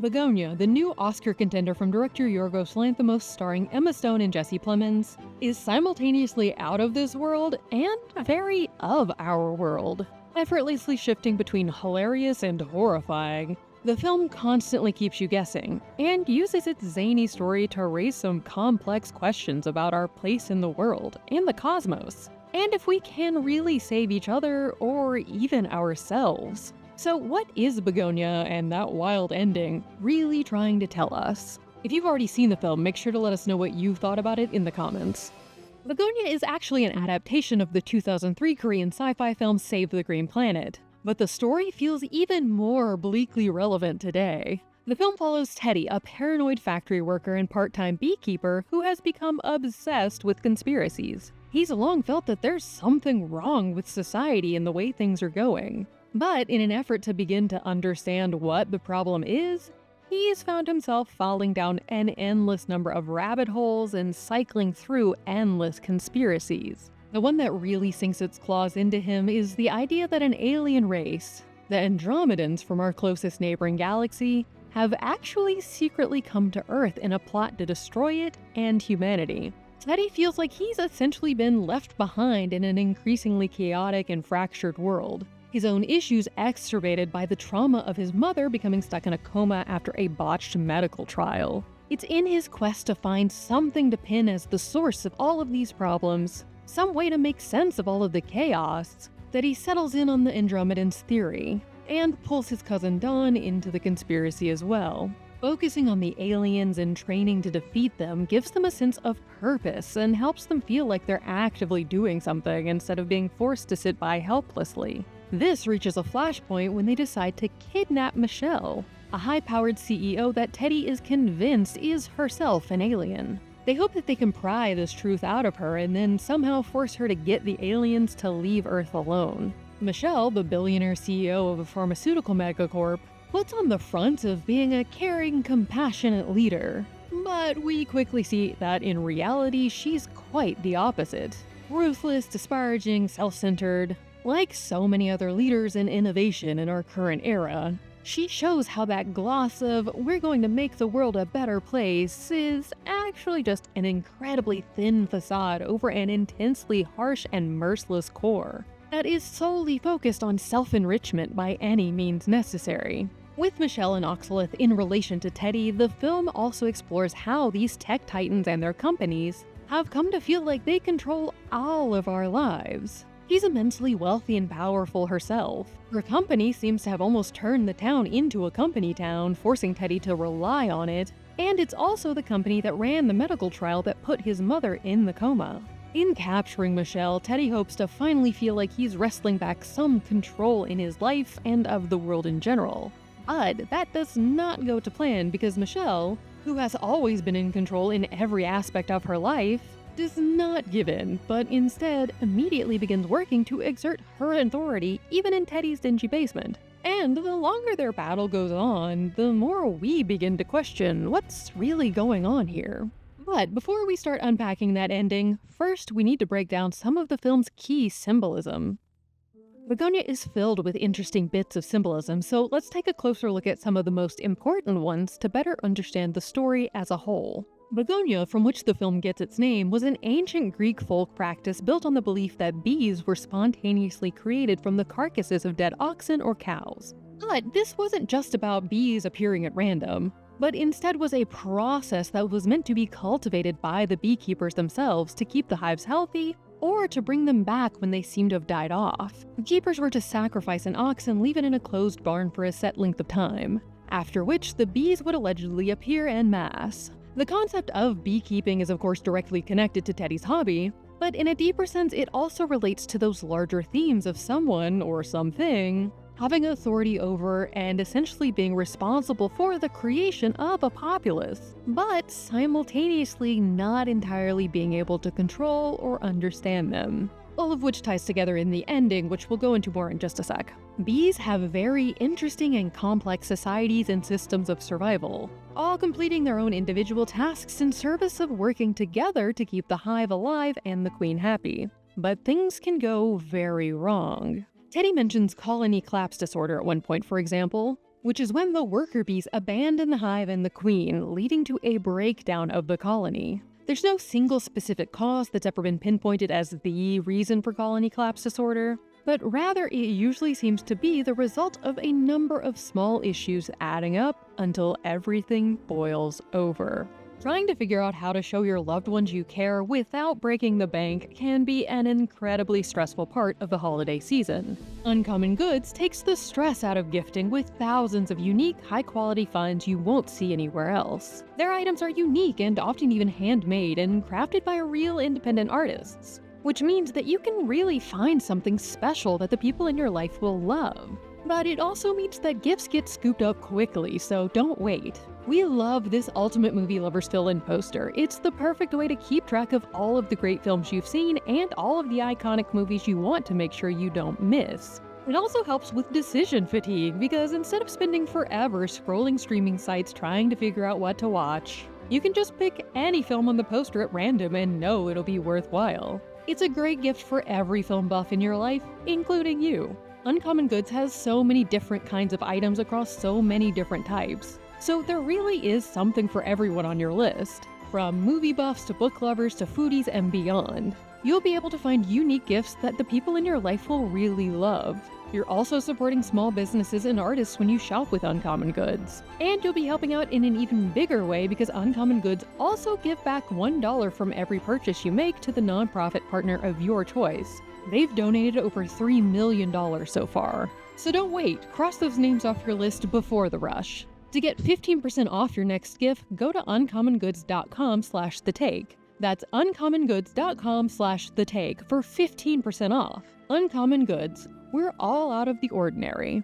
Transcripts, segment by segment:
Bugonia, the new Oscar contender from director Yorgos Lanthimos starring Emma Stone and Jesse Plemons, is simultaneously out of this world and very of our world, effortlessly shifting between hilarious and horrifying. The film constantly keeps you guessing, and uses its zany story to raise some complex questions about our place in the world and the cosmos, and if we can really save each other or even ourselves. So what is Bugonia and that wild ending really trying to tell us? If you've already seen the film, make sure to let us know what you thought about it in the comments. Bugonia is actually an adaptation of the 2003 Korean sci-fi film Save the Green Planet, but the story feels even more bleakly relevant today. The film follows Teddy, a paranoid factory worker and part-time beekeeper who has become obsessed with conspiracies. He's long felt that there's something wrong with society and the way things are going. But in an effort to begin to understand what the problem is, he's found himself falling down an endless number of rabbit holes and cycling through endless conspiracies. The one that really sinks its claws into him is the idea that an alien race, the Andromedans from our closest neighboring galaxy, have actually secretly come to Earth in a plot to destroy it and humanity. Teddy feels like he's essentially been left behind in an increasingly chaotic and fractured world. His own issues exacerbated by the trauma of his mother becoming stuck in a coma after a botched medical trial. It's in his quest to find something to pin as the source of all of these problems, some way to make sense of all of the chaos, that he settles in on the Andromedans theory, and pulls his cousin Dawn into the conspiracy as well. Focusing on the aliens and training to defeat them gives them a sense of purpose and helps them feel like they're actively doing something instead of being forced to sit by helplessly. This reaches a flashpoint when they decide to kidnap Michelle, a high-powered CEO that Teddy is convinced is herself an alien. They hope that they can pry this truth out of her and then somehow force her to get the aliens to leave Earth alone. Michelle, the billionaire CEO of a pharmaceutical megacorp, puts on the front of being a caring, compassionate leader. But we quickly see that in reality, she's quite the opposite. Ruthless, disparaging, self-centered. Like so many other leaders in innovation in our current era, she shows how that gloss of "we're going to make the world a better place" is actually just an incredibly thin facade over an intensely harsh and merciless core that is solely focused on self-enrichment by any means necessary. With Michelle and Oxalith in relation to Teddy, the film also explores how these tech titans and their companies have come to feel like they control all of our lives. She's immensely wealthy and powerful herself. Her company seems to have almost turned the town into a company town, forcing Teddy to rely on it, and it's also the company that ran the medical trial that put his mother in the coma. In capturing Michelle, Teddy hopes to finally feel like he's wrestling back some control in his life and of the world in general. But that does not go to plan because Michelle, who has always been in control in every aspect of her life, does not give in, but instead immediately begins working to exert her authority even in Teddy's dingy basement. And the longer their battle goes on, the more we begin to question what's really going on here. But before we start unpacking that ending, first we need to break down some of the film's key symbolism. Bugonia is filled with interesting bits of symbolism, so let's take a closer look at some of the most important ones to better understand the story as a whole. Bugonia, from which the film gets its name, was an ancient Greek folk practice built on the belief that bees were spontaneously created from the carcasses of dead oxen or cows. But this wasn't just about bees appearing at random, but instead was a process that was meant to be cultivated by the beekeepers themselves to keep the hives healthy or to bring them back when they seemed to have died off. The keepers were to sacrifice an ox and leave it in a closed barn for a set length of time, after which the bees would allegedly appear en masse. The concept of beekeeping is of course directly connected to Teddy's hobby, but in a deeper sense it also relates to those larger themes of someone or something having authority over and essentially being responsible for the creation of a populace, but simultaneously not entirely being able to control or understand them. All of which ties together in the ending, which we'll go into more in just a sec. Bees have very interesting and complex societies and systems of survival, all completing their own individual tasks in service of working together to keep the hive alive and the queen happy. But things can go very wrong. Teddy mentions colony collapse disorder at one point, for example. which is when the worker bees abandon the hive and the queen, leading to a breakdown of the colony. There's no single specific cause that's ever been pinpointed as the reason for colony collapse disorder, but rather it usually seems to be the result of a number of small issues adding up until everything boils over. Trying to figure out how to show your loved ones you care without breaking the bank can be an incredibly stressful part of the holiday season. Uncommon Goods takes the stress out of gifting with thousands of unique, high-quality finds you won't see anywhere else. Their items are unique and often even handmade and crafted by real independent artists, which means that you can really find something special that the people in your life will love. But it also means that gifts get scooped up quickly, so don't wait. We love this Ultimate Movie Lovers fill-in poster. It's the perfect way to keep track of all of the great films you've seen and all of the iconic movies you want to make sure you don't miss. It also helps with decision fatigue, because instead of spending forever scrolling streaming sites trying to figure out what to watch, you can just pick any film on the poster at random and know it'll be worthwhile. It's a great gift for every film buff in your life, including you. Uncommon Goods has so many different kinds of items across so many different types. So there really is something for everyone on your list. From movie buffs to book lovers to foodies and beyond. You'll be able to find unique gifts that the people in your life will really love. You're also supporting small businesses and artists when you shop with Uncommon Goods. And you'll be helping out in an even bigger way because Uncommon Goods also give back $1 from every purchase you make to the nonprofit partner of your choice. They've donated over $3 million so far. So don't wait, cross those names off your list before the rush. To get 15% off your next gift, go to uncommongoods.com/thetake. That's uncommongoods.com/thetake for 15% off. Uncommon Goods. We're all out of the ordinary.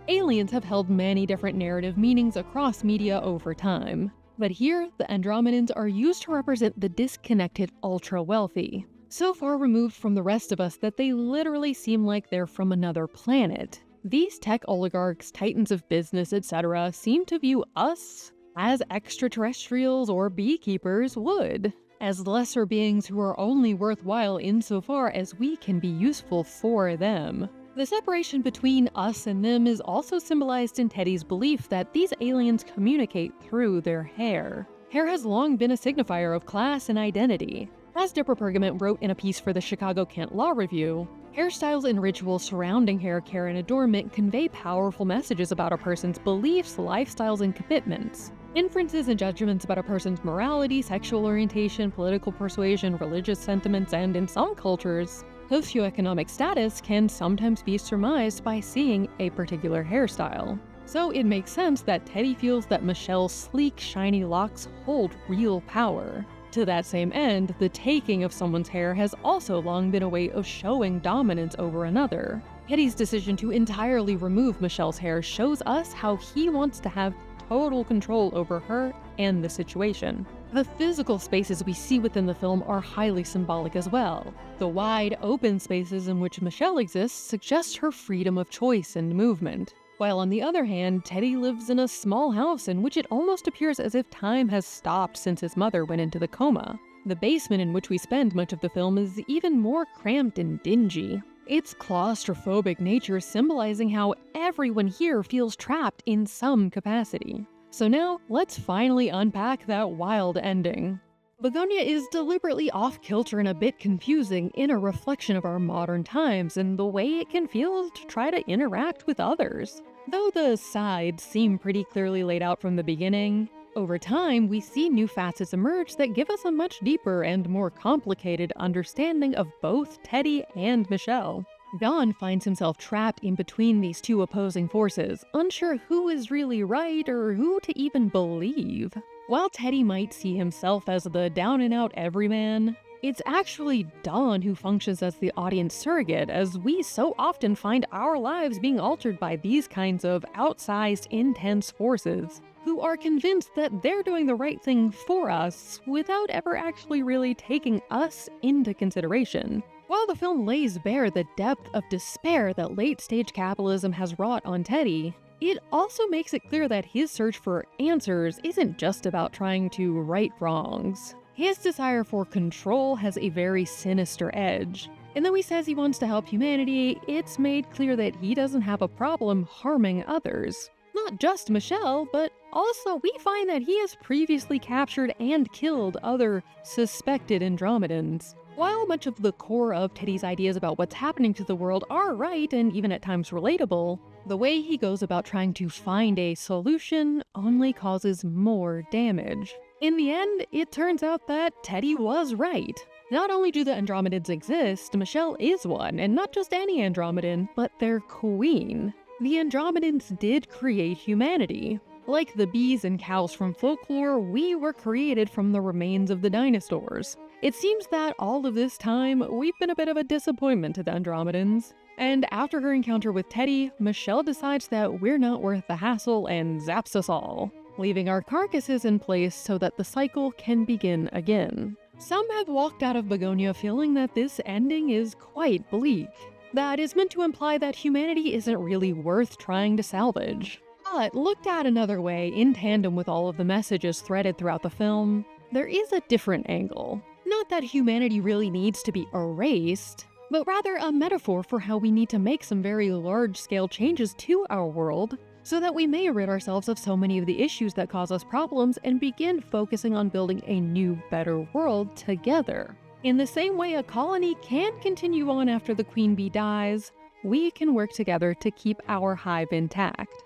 Aliens have held many different narrative meanings across media over time. But here, the Andromedans are used to represent the disconnected ultra-wealthy. So far removed from the rest of us that they literally seem like they're from another planet. These tech oligarchs, titans of business, etc. seem to view us as extraterrestrials or beekeepers would, as lesser beings who are only worthwhile insofar as we can be useful for them. The separation between us and them is also symbolized in Teddy's belief that these aliens communicate through their hair. Hair has long been a signifier of class and identity. As Debra wrote in a piece for the Chicago Kent Law Review, hairstyles and rituals surrounding hair care and adornment convey powerful messages about a person's beliefs, lifestyles, and commitments. Inferences and judgments about a person's morality, sexual orientation, political persuasion, religious sentiments, and in some cultures, socioeconomic status can sometimes be surmised by seeing a particular hairstyle. So it makes sense that Teddy feels that Michelle's sleek, shiny locks hold real power. To that same end, the taking of someone's hair has also long been a way of showing dominance over another. Teddy's decision to entirely remove Michelle's hair shows us how he wants to have total control over her and the situation. The physical spaces we see within the film are highly symbolic as well. The wide, open spaces in which Michelle exists suggest her freedom of choice and movement. While on the other hand, Teddy lives in a small house in which it almost appears as if time has stopped since his mother went into the coma. The basement in which we spend much of the film is even more cramped and dingy. Its claustrophobic nature symbolizing how everyone here feels trapped in some capacity. So now, let's finally unpack that wild ending. Bugonia is deliberately off-kilter and a bit confusing in a reflection of our modern times and the way it can feel to try to interact with others. Though the sides seem pretty clearly laid out from the beginning, over time we see new facets emerge that give us a much deeper and more complicated understanding of both Teddy and Michelle. Don finds himself trapped in between these two opposing forces, unsure who is really right or who to even believe. While Teddy might see himself as the down-and-out everyman, it's actually Don who functions as the audience surrogate, as we so often find our lives being altered by these kinds of outsized, intense forces, who are convinced that they're doing the right thing for us without ever actually really taking us into consideration. While the film lays bare the depth of despair that late-stage capitalism has wrought on Teddy, it also makes it clear that his search for answers isn't just about trying to right wrongs. His desire for control has a very sinister edge. And though he says he wants to help humanity, it's made clear that he doesn't have a problem harming others. Not just Michelle, but also we find that he has previously captured and killed other suspected Andromedans. While much of the core of Teddy's ideas about what's happening to the world are right and even at times relatable, the way he goes about trying to find a solution only causes more damage. In the end, it turns out that Teddy was right. Not only do the Andromedans exist, Michelle is one, and not just any Andromedan, but their queen. The Andromedans did create humanity. Like the bees and cows from folklore, we were created from the remains of the dinosaurs. It seems that all of this time, we've been a bit of a disappointment to the Andromedans. And after her encounter with Teddy, Michelle decides that we're not worth the hassle and zaps us all, leaving our carcasses in place so that the cycle can begin again. Some have walked out of Bugonia feeling that this ending is quite bleak. That is meant to imply that humanity isn't really worth trying to salvage. But looked at another way, in tandem with all of the messages threaded throughout the film, there is a different angle. Not that humanity really needs to be erased, but rather a metaphor for how we need to make some very large-scale changes to our world so that we may rid ourselves of so many of the issues that cause us problems and begin focusing on building a new, better world together. In the same way a colony can continue on after the queen bee dies, we can work together to keep our hive intact.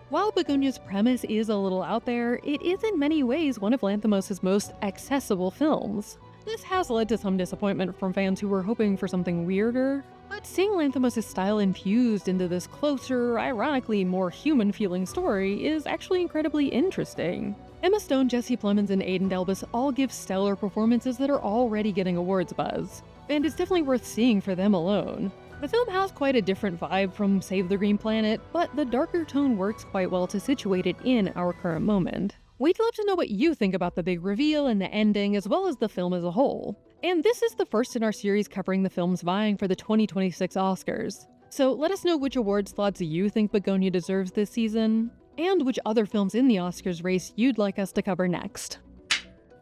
While Bugonia's premise is a little out there, it is in many ways one of Lanthimos' most accessible films. This has led to some disappointment from fans who were hoping for something weirder, but seeing Lanthimos' style infused into this closer, ironically more human-feeling story is actually incredibly interesting. Emma Stone, Jesse Plemons, and Aidan Delbus all give stellar performances that are already getting awards buzz, and it's definitely worth seeing for them alone. The film has quite a different vibe from Save the Green Planet, but the darker tone works quite well to situate it in our current moment. We'd love to know what you think about the big reveal and the ending, as well as the film as a whole. And this is the first in our series covering the films vying for the 2026 Oscars. So let us know which award slots you think Bugonia deserves this season, and which other films in the Oscars race you'd like us to cover next.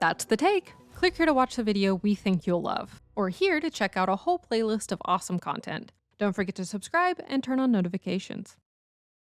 That's the take. Click here to watch the video we think you'll love, or here to check out a whole playlist of awesome content. Don't forget to subscribe and turn on notifications.